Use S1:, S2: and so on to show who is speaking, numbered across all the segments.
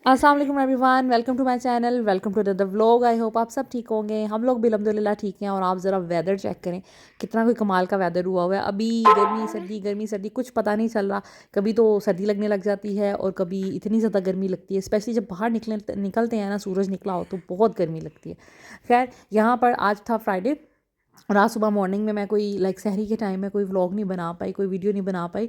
S1: अस्सलाम वालेकुम everyone, welcome to my channel, welcome to the vlog. I hope आप सब ठीक होंगे। हम लोग भी अल्हम्दुलिल्लाह ठीक हैं। और आप ज़रा वेदर चेक करें, कितना कोई कमाल का वेदर हुआ हुआ है। अभी गर्मी सर्दी कुछ पता नहीं चल रहा। कभी तो सर्दी लगने लग जाती है और कभी इतनी ज़्यादा गर्मी लगती है, स्पेशली जब बाहर निकलते हैं ना, सूरज निकला हो तो बहुत गर्मी लगती है। खैर, यहाँ पर आज था फ्राइडे और आज सुबह मॉर्निंग में मैं कोई सहरी के टाइम में कोई व्लॉग नहीं बना पाई, कोई वीडियो नहीं बना पाई।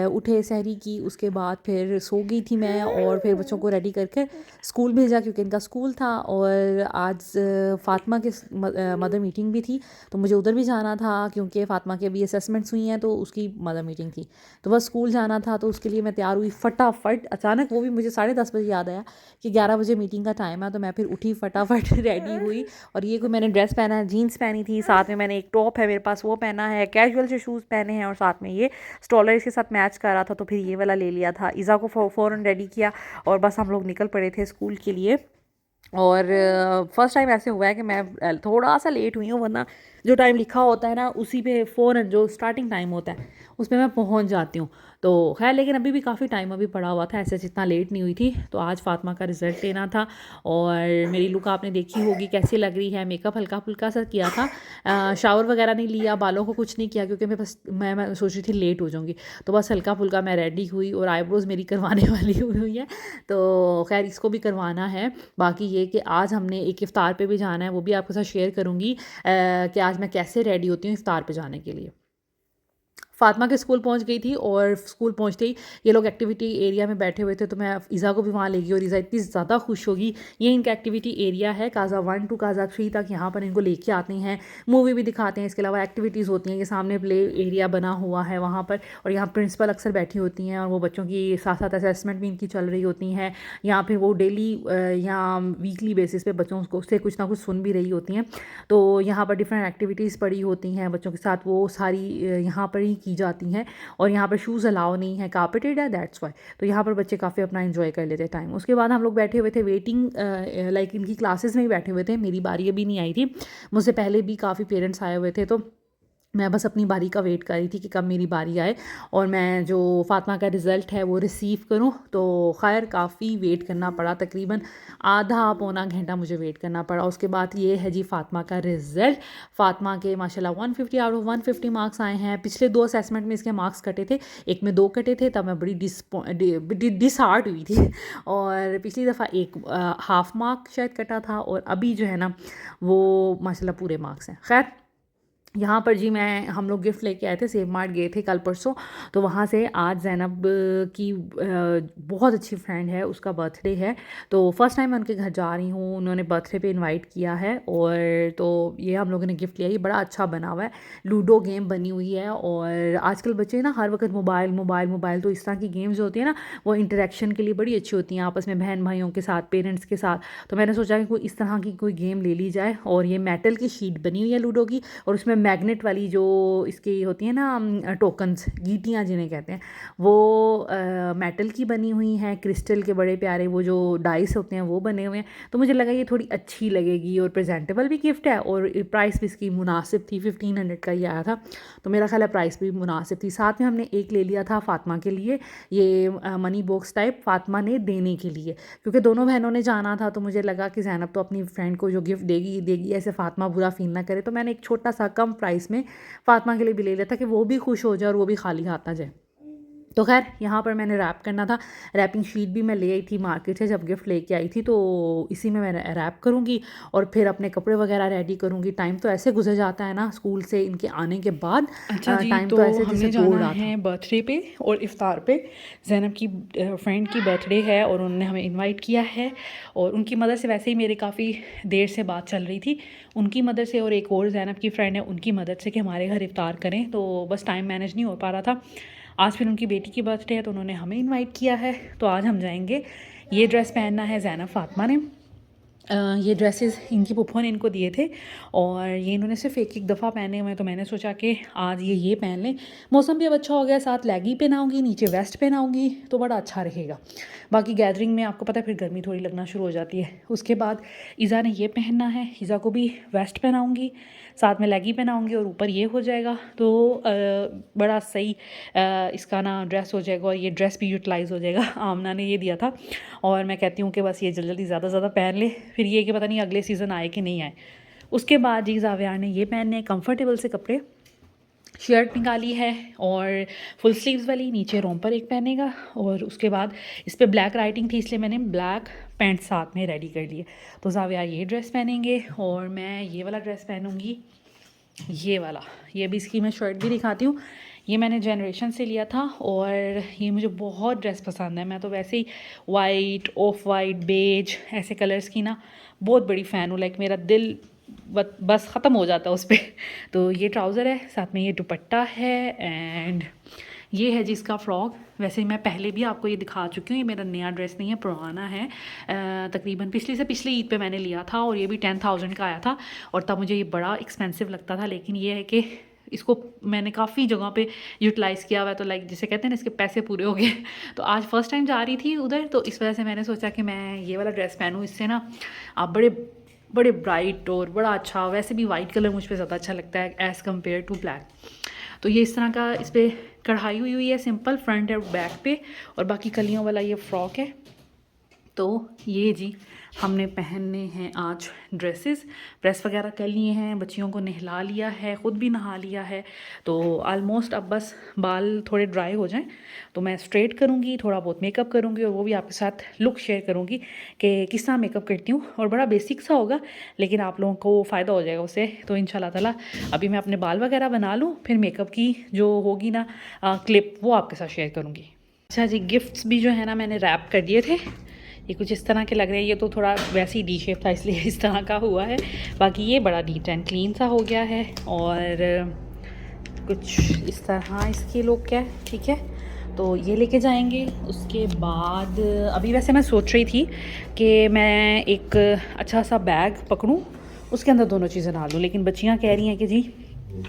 S1: उठे सहरी की, उसके बाद फिर सो गई थी मैं और फिर बच्चों को रेडी करके स्कूल भेजा क्योंकि इनका स्कूल था। और आज फ़ातिमा के मदर मीटिंग भी थी, तो मुझे उधर भी जाना था क्योंकि फ़ातिमा की अभी असेसमेंट्स हुई हैं तो उसकी मदर मीटिंग थी। तो बस स्कूल जाना था, तो उसके लिए मैं तैयार हुई फटाफट। अचानक वो भी मुझे 10:30 बजे याद आया कि 11 बजे मीटिंग का टाइम है, तो मैं फिर उठी फटाफट रेडी हुई। और ये कोई मैंने ड्रेस पहना है, जीन्स पहनी थी, साथ में मैंने एक टॉप है मेरे पास वो पहना है, कैजुअल से शूज़ पहने हैं और साथ में ये स्टॉलर इसके साथ मैच कर रहा था, तो फिर ये वाला ले लिया था। ईज़ा को फ़ौरन रेडी किया और बस हम लोग निकल पड़े थे स्कूल के लिए। और फर्स्ट टाइम ऐसे हुआ है कि मैं थोड़ा सा लेट हुई हूँ, वरना जो टाइम लिखा होता है ना उसी पे फ़ौरन जो स्टार्टिंग टाइम होता है उस पे मैं पहुँच जाती हूँ। तो खैर, लेकिन अभी भी काफ़ी टाइम अभी पड़ा हुआ था, ऐसे जितना लेट नहीं हुई थी। तो आज फ़ातिमा का रिज़ल्ट लेना था और मेरी लुक आपने देखी होगी कैसी लग रही है। मेकअप हल्का फुल्का सा किया था, शावर वगैरह नहीं लिया, बालों को कुछ नहीं किया क्योंकि मैं सोच रही थी लेट हो जाऊँगी। तो बस हल्का फुल्का मैं रेडी हुई और आईब्रोज़ मेरी करवाने वाली हुई है, तो खैर इसको भी करवाना है। बाकी ये कि आज हमने एक इफ़्तार पे भी जाना है, वो भी आपके साथ शेयर करूँगी कि आज मैं कैसे रेडी होती हूँ इफ़्तार पे जाने के लिए। फ़ातिमा के स्कूल पहुंच गई थी और स्कूल पहुंचते ही ये लोग एक्टिविटी एरिया में बैठे हुए थे, तो मैं ईज़ा को भी वहाँ ले गई और ईज़ा इतनी ज़्यादा खुश होगी। ये इनका एक्टिविटी एरिया है, काज़ा 1 टू काज़ा 3 तक यहाँ पर इनको लेके आते हैं, मूवी भी दिखाते हैं। इसके अलावा एक्टिविटीज़ होती हैं, ये सामने प्ले एरिया बना हुआ है वहाँ पर। और यहाँ प्रिंसिपल अक्सर बैठी होती हैं और वो बच्चों की साथ साथ असेसमेंट भी इनकी चल रही होती हैं। यहाँ फिर वो डेली या वीकली बेसिस पे बच्चों को से कुछ ना कुछ सुन भी रही होती हैं। तो यहाँ पर डिफरेंट एक्टिविटीज़ पड़ी होती हैं बच्चों के साथ, वो सारी यहाँ पर ही की जाती हैं। और यहाँ पर शूज़ अलाउ नहीं है, कार्पेटेड है, दैट्स वाई। तो यहाँ पर बच्चे काफ़ी अपना एंजॉय कर लेते टाइम। उसके बाद हम लोग बैठे हुए थे वेटिंग, लाइक इनकी क्लासेस में ही बैठे हुए थे। मेरी बारी अभी नहीं आई थी, मुझसे पहले भी काफ़ी पेरेंट्स आए हुए थे, तो मैं बस अपनी बारी का वेट कर रही थी कि कब मेरी बारी आए और मैं जो फ़ातिमा का रिज़ल्ट है वो रिसीव करूं। तो खैर काफ़ी वेट करना पड़ा, तकरीबन आधा पौना घंटा मुझे वेट करना पड़ा। उसके बाद ये है जी फ़ातिमा का रिज़ल्ट। फ़ातिमा के माशाल्लाह 150 आउट ऑफ 150 मार्क्स आए हैं। पिछले 2 असेसमेंट में इसके मार्क्स कटे थे, एक में 2 कटे थे, तब मैं बड़ी डिसहार्ट हुई थी। और पिछली दफ़ा एक हाफ मार्क शायद कटा था और अभी जो है ना वो माशाल्लाह पूरे मार्क्स हैं। खैर, यहाँ पर जी हम लोग गिफ्ट लेके आए थे, सेव मार्ट गए थे कल परसों। तो वहाँ से आज ज़ैनब की बहुत अच्छी फ्रेंड है, उसका बर्थडे है, तो फर्स्ट टाइम मैं उनके घर जा रही हूँ। उन्होंने बर्थडे पे इनवाइट किया है और तो ये हम लोगों ने गिफ्ट लिया। ये बड़ा अच्छा बना हुआ है, लूडो गेम बनी हुई है। और आजकल बच्चे ना हर वक्त मोबाइल मोबाइल मोबाइल, तो इस तरह की गेम्स जो होती है ना वो इंटरेक्शन के लिए बड़ी अच्छी होती हैं आपस में, बहन भाइयों के साथ, पेरेंट्स के साथ। तो मैंने सोचा कि कोई इस तरह की कोई गेम ले ली जाए। और ये मेटल की शीट बनी हुई है लूडो की, और उसमें मैग्नेट वाली जो इसकी होती है ना टोकन्स, गीटियाँ जिन्हें कहते हैं, वो मेटल की बनी हुई हैं, क्रिस्टल के बड़े प्यारे वो जो डाइस होते हैं वो बने हुए हैं। तो मुझे लगा ये थोड़ी अच्छी लगेगी और प्रेजेंटेबल भी गिफ्ट है और प्राइस भी इसकी मुनासिब थी, 1500 का ही आया था, तो मेरा ख्याल है प्राइस भी मुनासिब थी। साथ में हमने एक ले लिया था फ़ातिमा के लिए, ये मनी बॉक्स टाइप फ़ातिमा ने देने के लिए, क्योंकि दोनों बहनों ने जाना था। तो मुझे लगा कि ज़ैनब तो अपनी फ्रेंड को जो गिफ्ट देगी देगी, ऐसे फ़ातिमा बुरा फील ना करे, तो मैंने एक छोटा सा कम प्राइस में फ़ातिमा के लिए भी ले लिया था कि वो भी खुश हो जाए और वो भी खाली हाथ ना जाए। तो खैर, यहाँ पर मैंने रैप करना था, रैपिंग शीट भी मैं ले आई थी मार्केट से जब गिफ्ट लेके आई थी, तो इसी में मैं रैप करूँगी और फिर अपने कपड़े वगैरह रेडी करूँगी। टाइम तो ऐसे गुजर जाता है ना स्कूल से इनके आने के बाद,
S2: अच्छा जी,
S1: टाइम
S2: तो
S1: तो ऐसे जैसे
S2: हमने
S1: दौड़
S2: जाना
S1: रहा था।
S2: है बर्थडे पे और इफ़्तार पे। ज़ैनब की फ्रेंड की बर्थडे है और उन्होंने हमें इनवाइट किया है। और उनकी मदर से वैसे ही मेरे काफ़ी देर से बात चल रही थी, उनकी मदर से और एक और ज़ैनब की फ्रेंड है उनकी मदद से, कि हमारे घर इफ़्तार करें। तो बस टाइम मैनेज नहीं हो पा रहा था। आज फिर उनकी बेटी की बर्थडे है तो उन्होंने हमें इन्वाइट किया है, तो आज हम जाएंगे। ये ड्रेस पहनना है ज़ैनब फ़ातिमा ने, ये ड्रेसेस इनकी पुप्पो ने इनको दिए थे और ये इन्होंने सिर्फ एक दफ़ा पहने हुए हैं, तो मैंने सोचा कि आज ये पहन लें। मौसम भी अब अच्छा हो गया, साथ लेगी पहनाऊँगी, नीचे वेस्ट पहनाऊँगी तो बड़ा अच्छा रहेगा। बाकी गैदरिंग में आपको पता है फिर गर्मी थोड़ी लगना शुरू हो जाती है। उसके बाद ईज़ा ने ये पहनना है, ईज़ा को भी वेस्ट पहनाऊँगी, साथ में लेगी पहनाऊँगी और ऊपर ये हो जाएगा तो बड़ा सही इसका ना ड्रेस हो जाएगा और ये ड्रेस भी यूटिलाइज़ हो जाएगा। आमना ने ये दिया था और मैं कहती हूँ कि बस ये जल्दी जल्दी ज़्यादा ज़्यादा पहन ले, फिर ये कि पता नहीं अगले सीज़न आए कि नहीं आए। उसके बाद जी ज़ावियार ने ये पहनने कंफर्टेबल से कपड़े, शर्ट निकाली है और फुल स्लीव्स वाली, नीचे रोम्पर एक पहनेगा और उसके बाद इस पर ब्लैक राइटिंग थी इसलिए मैंने ब्लैक पैंट साथ में रेडी कर लिए। तो ज़ावियार ये ड्रेस पहनेंगे और मैं ये वाला ड्रेस पहनूँगी, ये वाला। ये भी इसकी मैं शर्ट भी दिखाती हूँ, ये मैंने जनरेशन से लिया था और ये मुझे बहुत ड्रेस पसंद है। मैं तो वैसे ही वाइट, ऑफ वाइट, बेज ऐसे कलर्स की ना बहुत बड़ी फ़ैन हूँ। लाइक मेरा दिल बस ख़त्म हो जाता है उस पर। तो ये ट्राउज़र है, साथ में ये दुपट्टा है एंड ये है जिसका फ्रॉक। वैसे मैं पहले भी आपको ये दिखा चुकी हूँ, ये मेरा नया ड्रेस नहीं है, पुराना है। तकरीबन पिछली से पिछली ईद पे मैंने लिया था और ये भी 10,000 का आया था और तब मुझे ये बड़ा एक्सपेंसिव लगता था। लेकिन ये है कि इसको मैंने काफ़ी जगह पे यूटिलाइज़ किया हुआ है, तो लाइक जिसे कहते हैं ना इसके पैसे पूरे हो गए। तो आज फ़र्स्ट टाइम जा रही थी उधर, तो इस वजह से मैंने सोचा कि मैं ये वाला ड्रेस पहनूँ। इससे ना आप बड़े बड़े ब्राइट और बड़ा अच्छा, वैसे भी वाइट कलर मुझ पर ज़्यादा अच्छा लगता है एज़ कम्पेयर टू ब्लैक। तो ये इस तरह का इस पर कढ़ाई हुई है सिंपल फ्रंट और बैक पे, और बाकी कलियों वाला ये फ्रॉक है। तो ये जी हमने पहनने हैं आज ड्रेसेस, प्रेस वगैरह कर लिए हैं, बच्चियों को नहला लिया है, ख़ुद भी नहा लिया है। तो आलमोस्ट अब बस बाल थोड़े ड्राई हो जाएं तो मैं स्ट्रेट करूँगी, थोड़ा बहुत मेकअप करूँगी और वो भी आपके साथ लुक शेयर करूँगी कि किस तरह मेकअप करती हूँ। और बड़ा बेसिक सा होगा लेकिन आप लोगों को फ़ायदा हो जाएगा उससे। तो इंशाल्लाह ताला अभी मैं अपने बाल वगैरह बना लूँ, फिर मेकअप की जो होगी ना क्लिप वो आपके साथ शेयर करूँगी। अच्छा जी, गिफ्ट्स भी जो है ना मैंने रैप कर दिए थे, ये कुछ इस तरह के लग रहे हैं। ये तो थोड़ा वैसे ही डी शेप था इसलिए इस तरह का हुआ है, बाकी ये बड़ा नीट एंड क्लीन सा हो गया है। और कुछ इस तरह इसके लोग क्या है, ठीक है, तो ये लेके जाएंगे। उसके बाद अभी वैसे मैं सोच रही थी कि मैं एक अच्छा सा बैग पकड़ूं, उसके अंदर दोनों चीज़ें डाल दूँ, लेकिन बच्चियाँ कह रही हैं कि जी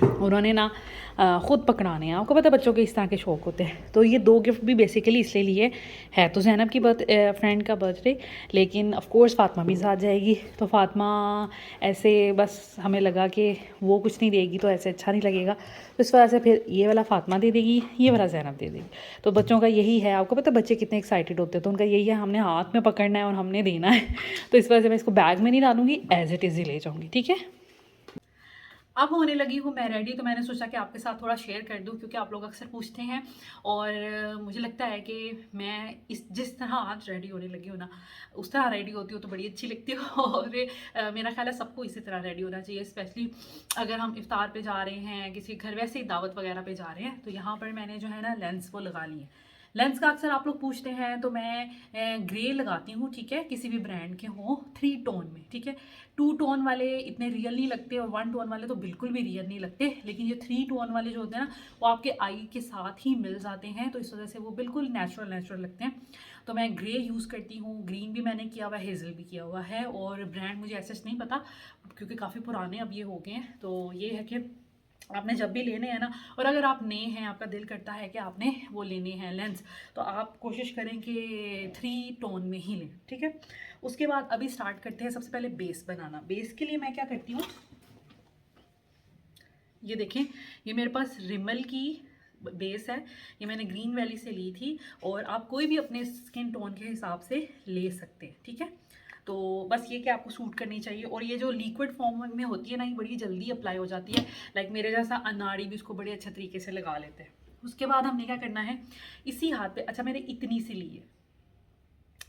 S2: उन्होंने ना ख़ुद पकड़ाने हैं। आपको पता है बच्चों के इस तरह के शौक़ होते हैं। तो ये 2 गिफ्ट भी बेसिकली इसलिए लिए है तो ज़ैनब की फ्रेंड का बर्थडे, लेकिन ऑफ कोर्स फ़ातिमा भी साथ जाएगी। तो फ़ातिमा ऐसे बस हमें लगा कि वो कुछ नहीं देगी तो ऐसे अच्छा नहीं लगेगा, तो इस वजह से फिर ये वाला फ़ातिमा दे देगी, ये वाला ज़ैनब दे देगी। तो बच्चों का यही है, आपको पता है बच्चे कितने एक्साइटेड होते हैं, तो उनका यही है हमने हाथ में पकड़ना है और हमने देना है। तो इस वजह से मैं इसको बैग में नहीं डालूँगी, एज़ इट इज़ ही ले जाऊँगी, ठीक है। अब होने लगी हूँ मैं रेडी, तो मैंने सोचा कि आपके साथ थोड़ा शेयर कर दूँ क्योंकि आप लोग अक्सर पूछते हैं और मुझे लगता है कि मैं जिस तरह आज रेडी होने लगी हूँ ना, उस तरह रेडी होती हूँ तो बड़ी अच्छी लगती है। और मेरा ख्याल है सबको इसी तरह रेडी होना चाहिए, स्पेशली अगर हम इफ्तार पे जा रहे हैं, किसी घर वैसे ही दावत वगैरह पे जा रहे हैं। तो यहाँ पर मैंने जो है ना लेंस वो लगा ली है। लेंस का अक्सर आप लोग पूछते हैं तो मैं ग्रे लगाती हूँ, ठीक है, किसी भी ब्रांड के हों 3 टोन में, ठीक है। 2 टोन वाले इतने रियल नहीं लगते और 1 टोन वाले तो बिल्कुल भी रियल नहीं लगते, लेकिन ये 3 टोन वाले जो होते हैं ना वो आपके आई के साथ ही मिल जाते हैं, तो इस वजह से वो बिल्कुल नेचुरल लगते हैं। तो मैं ग्रे यूज़ करती हूँ, ग्रीन भी मैंने किया हुआ है, हेज़ल भी किया हुआ है, और ब्रांड मुझे ऐसे नहीं पता क्योंकि काफ़ी पुराने अब ये हो गए हैं। तो ये है कि आपने जब भी लेने हैं ना, और अगर आप नए हैं, आपका दिल करता है कि आपने वो लेने हैं लेंस, तो आप कोशिश करें कि 3 टोन में ही लें, ठीक है। उसके बाद अभी स्टार्ट करते हैं सबसे पहले बेस बनाना। बेस के लिए मैं क्या करती हूँ, ये देखें, ये मेरे पास रिमल की बेस है, ये मैंने ग्रीन वैली से ली थी और आप कोई भी अपने स्किन टोन के हिसाब से ले सकते हैं, ठीक है। तो बस ये कि आपको सूट करनी चाहिए, और ये जो लिक्विड फॉर्म में होती है ना, ये बड़ी जल्दी अप्लाई हो जाती है। लाइक मेरे जैसा अनाड़ी भी उसको बड़े अच्छे तरीके से लगा लेते हैं। उसके बाद हमने क्या करना है, इसी हाथ पे, अच्छा मैंने इतनी सी ली है,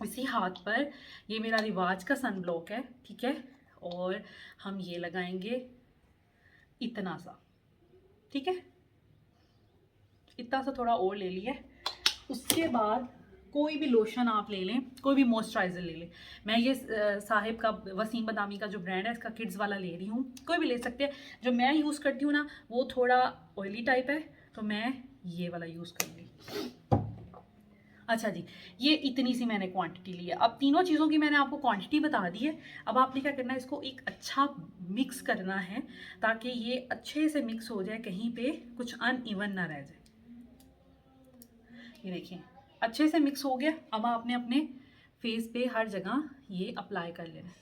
S2: इसी हाथ पर ये मेरा रिवाज का सन ब्लॉक है, ठीक है, और हम ये लगाएंगे इतना सा, ठीक है, इतना सा थोड़ा और ले लिया। उसके बाद कोई भी लोशन आप ले लें, कोई भी मॉइस्चराइज़र ले लें। मैं ये साहिब का वसीम बदामी का जो ब्रांड है इसका किड्स वाला ले रही हूँ, कोई भी ले सकते हैं। जो मैं यूज़ करती हूँ ना वो थोड़ा ऑयली टाइप है, तो मैं ये वाला यूज़ करूँगी। अच्छा जी, ये इतनी सी मैंने क्वांटिटी ली है। अब तीनों चीज़ों की मैंने आपको क्वांटिटी बता दी है। अब आपने क्या करना है, इसको एक अच्छा मिक्स करना है ताकि ये अच्छे से मिक्स हो जाए, कहीं पे कुछ अनइवन ना रह जाए। ये देखिए अच्छे से मिक्स हो गया। अब आपने अपने फेस पे हर जगह ये अप्लाई कर लेना है।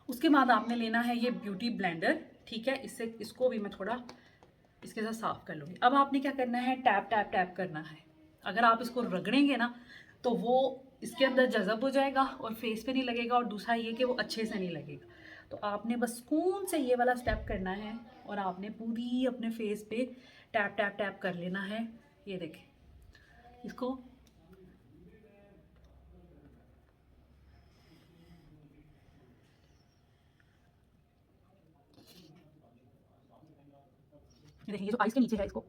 S2: उसके बाद आपने लेना है ये ब्यूटी ब्लेंडर, ठीक है। इससे इसको भी मैं थोड़ा इसके साथ साफ कर लूँगी। अब आपने क्या करना है, टैप टैप टैप करना है। अगर आप इसको रगड़ेंगे ना तो वो इसके अंदर जज़ब हो जाएगा और फेस पे नहीं लगेगा, और दूसरा ये कि वो अच्छे से नहीं लगेगा। तो आपने बस सुकून से ये वाला स्टेप करना है और आपने पूरी अपने फेस पे टैप टैप टैप कर लेना है। ये देखें इसको, ये देखिए, ये जो आइस के नीचे है इसको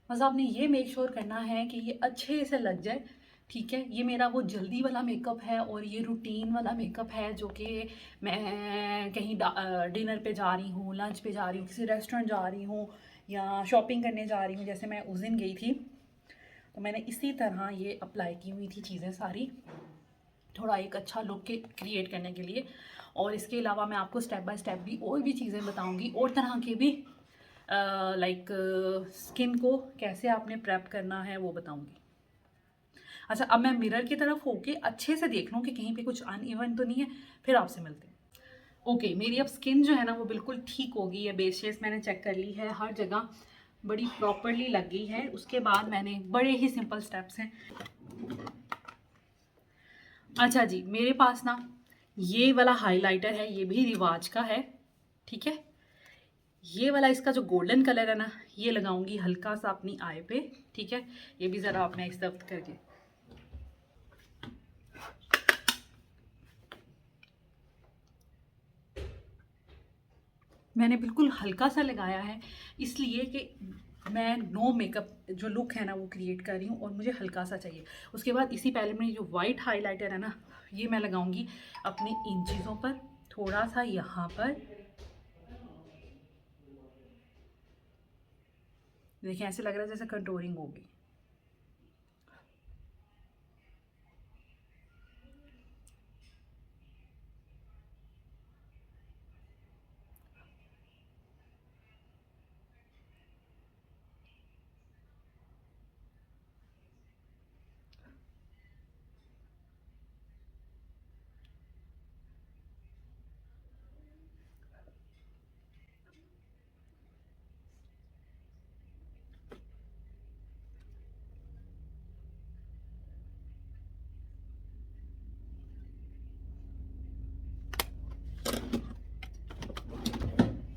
S2: बस आपने ये मेक श्योर करना है कि ये अच्छे से लग जाए, ठीक है। ये मेरा वो जल्दी वाला मेकअप है और ये रूटीन वाला मेकअप है जो कि मैं कहीं डिनर पे जा रही हूँ, लंच पे जा रही हूँ, किसी रेस्टोरेंट जा रही हूँ या शॉपिंग करने जा रही हूँ। जैसे मैं उस दिन गई थी तो मैंने इसी तरह ये अप्लाई की हुई थी चीज़ें सारी, थोड़ा एक अच्छा लुक के क्रिएट करने के लिए। और इसके अलावा मैं आपको स्टेप बाय स्टेप भी और भी चीज़ें बताऊंगी, और तरह के भी लाइक स्किन को कैसे आपने प्रेप करना है वो बताऊंगी। अच्छा, अब मैं मिरर की तरफ होके अच्छे से देख लूँ कि कहीं पे कुछ अनइवन तो नहीं है, फिर आपसे मिलते हैं। ओके, मेरी अब स्किन जो है ना वो बिल्कुल ठीक हो गई है। बेस शेस मैंने चेक कर ली है, हर जगह बड़ी प्रॉपरली लग गई है। उसके बाद मैंने बड़े ही सिंपल स्टेप्स हैं। अच्छा जी, मेरे पास ना ये वाला हाइलाइटर है, ये भी रिवाज का है, ठीक है। ये वाला इसका जो गोल्डन कलर है ना, ये लगाऊंगी हल्का सा अपनी आई पे, ठीक है। ये भी ज़रा आप मैं इस तरफ करके, मैंने बिल्कुल हल्का सा लगाया है इसलिए कि मैं नो मेकअप जो लुक है ना वो क्रिएट कर रही हूँ और मुझे हल्का सा चाहिए। उसके बाद इसी पैलेट में जो वाइट हाइलाइटर है ना, ये मैं लगाऊंगी अपनी इन चीज़ों पर, थोड़ा सा यहाँ पर। देखिए ऐसे लग रहा है जैसे कंटूरिंग होगी।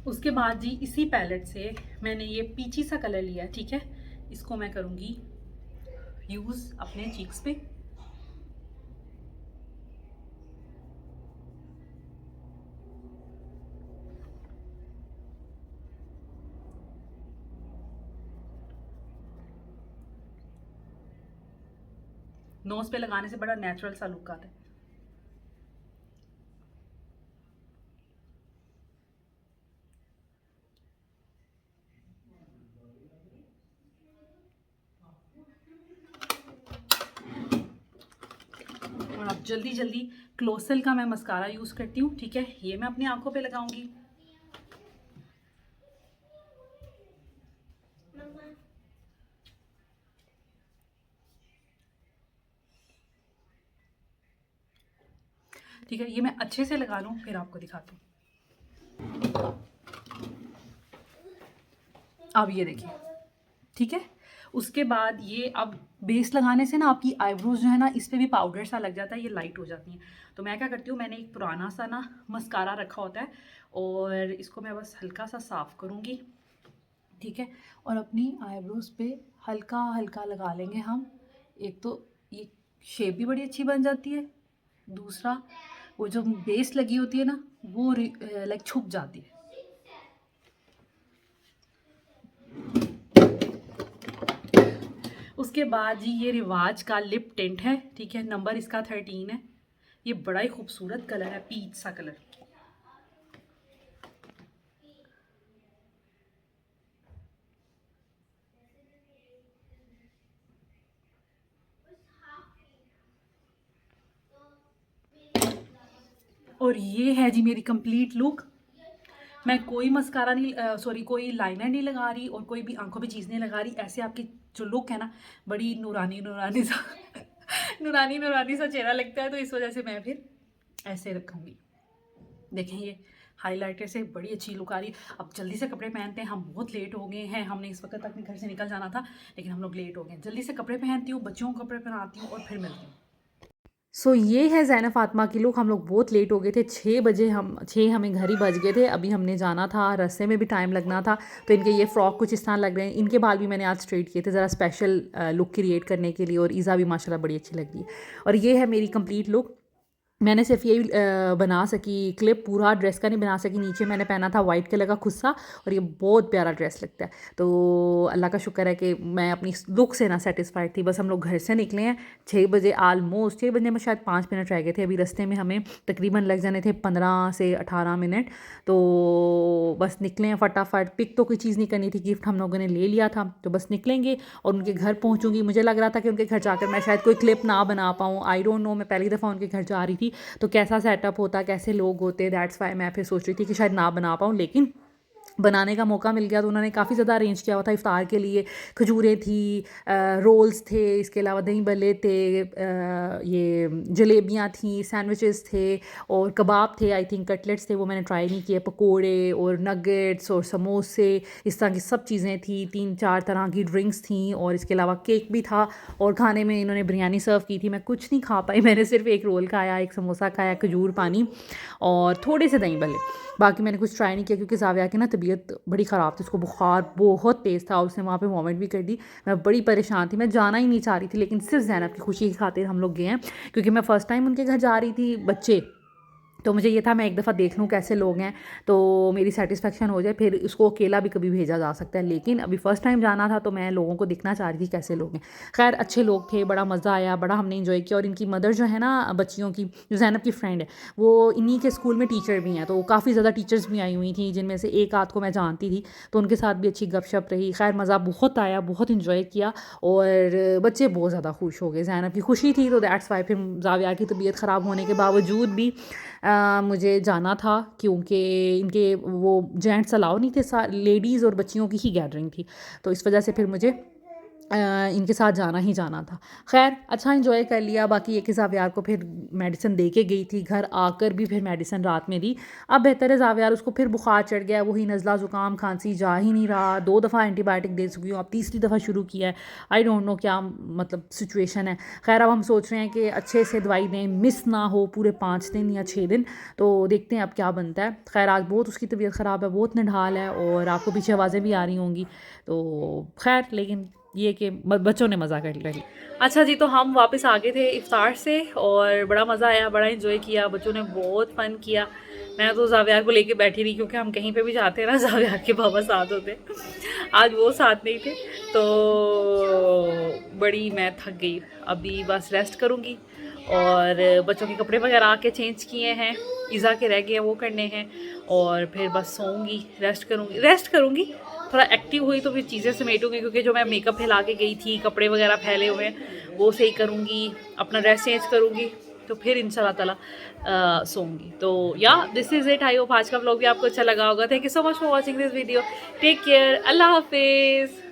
S2: उसके बाद जी इसी पैलेट से मैंने ये पीची सा कलर लिया है, ठीक है। इसको मैं करूँगी यूज़ अपने चीक्स पे। नोज़ पे लगाने से बड़ा नेचुरल सा लुक आता है। और अब जल्दी जल्दी क्लोसल का मैं मस्कारा यूज़ करती हूँ, ठीक है। ये मैं अपनी आंखों पे लगाऊंगी। ठीक है, ये मैं अच्छे से लगा लूँ फिर आपको दिखाती हूँ। अब ये देखिए, ठीक है। उसके बाद ये अब बेस लगाने से ना आपकी आईब्रोज जो है ना इस पे भी पाउडर सा लग जाता है, ये लाइट हो जाती हैं। तो मैं क्या करती हूँ, मैंने एक पुराना सा ना मस्कारा रखा होता है और इसको मैं बस हल्का सा साफ़ करूँगी, ठीक है। और अपनी आईब्रोज पे हल्का हल्का लगा लेंगे हम एक तो ये शेप भी बड़ी अच्छी बन जाती है, दूसरा वो जो बेस लगी होती है ना वो लाइक छुप जाती है। उसके बाद जी ये रिवाज का लिप टिंट है, ठीक है, नंबर इसका 13 है। ये बड़ा ही खूबसूरत कलर है, पीच सा कलर। और ये है जी मेरी कंप्लीट लुक। मैं कोई मस्कारा नहीं सॉरी कोई लाइनर नहीं लगा रही और कोई भी आंखों पे चीज़ नहीं लगा रही। ऐसे आपकी जो लुक है ना बड़ी नूरानी नूरानी सा नूरानी नूरानी सा चेहरा लगता है, तो इस वजह से मैं फिर ऐसे रखूँगी। देखें ये हाइलाइटर से बड़ी अच्छी लुक आ रही है। अब जल्दी से कपड़े पहनते हैं, हम बहुत लेट हो गए हैं। हमने इस वक्त अपने घर से निकल जाना था लेकिन हम लोग लेट हो गए। जल्दी से कपड़े पहनती हूँ, बच्चों को कपड़े पहनाती हूँ और फिर मिलती हूँ।
S1: सो ये है ज़ैनब फ़ातिमा की लुक। हम लोग बहुत लेट हो गए थे, 6 बजे, हम 6 हमें घर ही बज गए थे। अभी हमने जाना था, रास्ते में भी टाइम लगना था, तो इनके ये फ़्रॉक कुछ इस तरह लग रहे हैं। इनके बाल भी मैंने आज स्ट्रेट किए थे ज़रा स्पेशल लुक क्रिएट करने के लिए, और ईज़ा भी माशाल्लाह बड़ी अच्छी लग रही है। और ये है मेरी कंप्लीट लुक। मैंने सिर्फ यही बना सकी क्लिप, पूरा ड्रेस का नहीं बना सकी। नीचे मैंने पहना था वाइट कलर का खुस्सा, और ये बहुत प्यारा ड्रेस लगता है। तो अल्लाह का शुक्र है कि मैं अपनी लुक से ना सेटिस्फाइड थी। बस हम लोग घर से निकले हैं 6 बजे, आलमोस्ट 6 बजे में शायद 5 मिनट रह गए थे। अभी रास्ते में हमें तकरीबन लग जाने थे 15 से 18 मिनट। तो बस निकले हैं फटाफट। पिक तो कोई चीज़ नहीं करनी थी, गिफ्ट हम लोगों ने ले लिया था, तो बस निकलेंगे और उनके घर पहुँचूँगी। मुझे लग रहा था कि उनके घर जाकर मैं शायद कोई क्लिप ना बना पाऊँ, आई डोंट नो। मैं पहली दफ़ा उनके घर जा रही थी तो कैसा सेटअप होता, कैसे लोग होते, दैट्स वाई मैं फिर सोच रही थी कि शायद ना बना पाऊँ, लेकिन बनाने का मौका मिल गया। तो उन्होंने काफ़ी ज़्यादा अरेंज किया हुआ था इफ़्तार के लिए। खजूरें थी, रोल्स थे, इसके अलावा दही भल्ले थे, ये जलेबियाँ थी, सैंडविचेस थे और कबाब थे, आई थिंक कटलेट्स थे, वो मैंने ट्राई नहीं किए। पकोड़े और नगेट्स और समोसे, इस तरह की सब चीज़ें थी। 3-4 तरह की ड्रिंक्स थी और इसके अलावा केक भी था। और खाने में इन्होंने बिरयानी सर्व की थी। मैं कुछ नहीं खा पाई, मैंने सिर्फ एक रोल खाया, एक समोसा खाया, खजूर पानी और थोड़े से दही भल्ले। बाकी मैंने कुछ ट्राई नहीं किया क्योंकि ज़ाविया की ना तबीयत बड़ी ख़राब थी, उसको बुखार बहुत तेज़ था, उसने वहाँ पे वॉमिट भी कर दी। मैं बड़ी परेशान थी, मैं जाना ही नहीं चाह रही थी, लेकिन सिर्फ ज़ैनब की खुशी की खातिर हम लोग गए हैं क्योंकि मैं फ़र्स्ट टाइम उनके घर जा रही थी। बच्चे तो मुझे ये था मैं एक दफ़ा देख लूँ कैसे लोग हैं, तो मेरी सेटिस्फेक्शन हो जाए, फिर उसको अकेला भी कभी भेजा जा सकता है। लेकिन अभी फ़र्स्ट टाइम जाना था तो मैं लोगों को दिखना चाह रही थी कैसे लोग हैं। खैर अच्छे लोग थे, बड़ा मज़ा आया, बड़ा हमने इंजॉय किया। और इनकी मदर जो है ना बच्चियों की, जो ज़ैनब की फ्रेंड है, वो इन्हीं के स्कूल में टीचर भी हैं, तो काफ़ी ज़्यादा टीचर्स भी आई हुई थी, जिनमें से एक आध को मैं जानती थी, तो उनके साथ भी अच्छी गपशप रही। खैर मज़ा बहुत आया, बहुत इंजॉय किया और बच्चे बहुत ज़्यादा खुश हो गए। ज़ैनब की खुशी थी तो दैट्स वाई। फिर ज़ाविया की तबीयत ख़राब होने के बावजूद भी मुझे जाना था क्योंकि इनके वो जेंट्स अलाउ नहीं थे, लेडीज़ और बच्चियों की ही गैदरिंग थी, तो इस वजह से फिर मुझे इनके साथ जाना ही जाना था। खैर अच्छा एंजॉय कर लिया। बाकी एक ज़ावियार को फिर मेडिसिन दे के गई थी, घर आकर भी फिर मेडिसिन रात में दी। अब बेहतर है, ज़ावियार उसको फिर बुखार चढ़ गया, वही नज़ला ज़ुकाम खांसी जा ही नहीं रहा। 2 दफ़ा एंटीबायोटिक दे चुकी हूँ, अब तीसरी दफ़ा शुरू किया है। आई डोंट नो क्या मतलब सिचुएशन है। खैर अब हम सोच रहे हैं कि अच्छे से दवाई दें, मिस ना हो पूरे 5 दिन या 6 दिन, तो देखते हैं अब क्या बनता है। खैर आज बहुत उसकी तबीयत ख़राब है, बहुत निढाल है और आपको पीछे आवाज़ें भी आ रही होंगी, तो खैर लेकिन ये कि बच्चों ने मज़ा कर लिया। अच्छा जी, तो हम वापस आ गए थे इफ्तार से और बड़ा मज़ा आया, बड़ा इंजॉय किया, बच्चों ने बहुत फ़न किया। मैं तो ज़ावियार को लेके बैठी रही क्योंकि हम कहीं पे भी जाते हैं ना ज़ावियार के पापा साथ होते। आज वो साथ नहीं थे तो बड़ी मैं थक गई। अभी बस रेस्ट करूँगी और बच्चों के कपड़े वगैरह आके चेंज किए हैं, ईज़ा के रह गए हैं वो करने हैं, और फिर बस सोऊंगी, रेस्ट करूँगी। थोड़ा एक्टिव हुई तो फिर चीज़ें समेटूंगी क्योंकि जो मैं मेकअप फैला के गई थी, कपड़े वगैरह फैले हुए हैं, वो सही करूँगी, अपना ड्रेस चेंज करूँगी, तो फिर इंशाल्लाह ताला सोऊंगी। तो या this is it. I hope आज का व्लॉग भी आपको अच्छा लगा होगा। Thank you so much for watching this video. Take care, अल्लाह हाफिज़।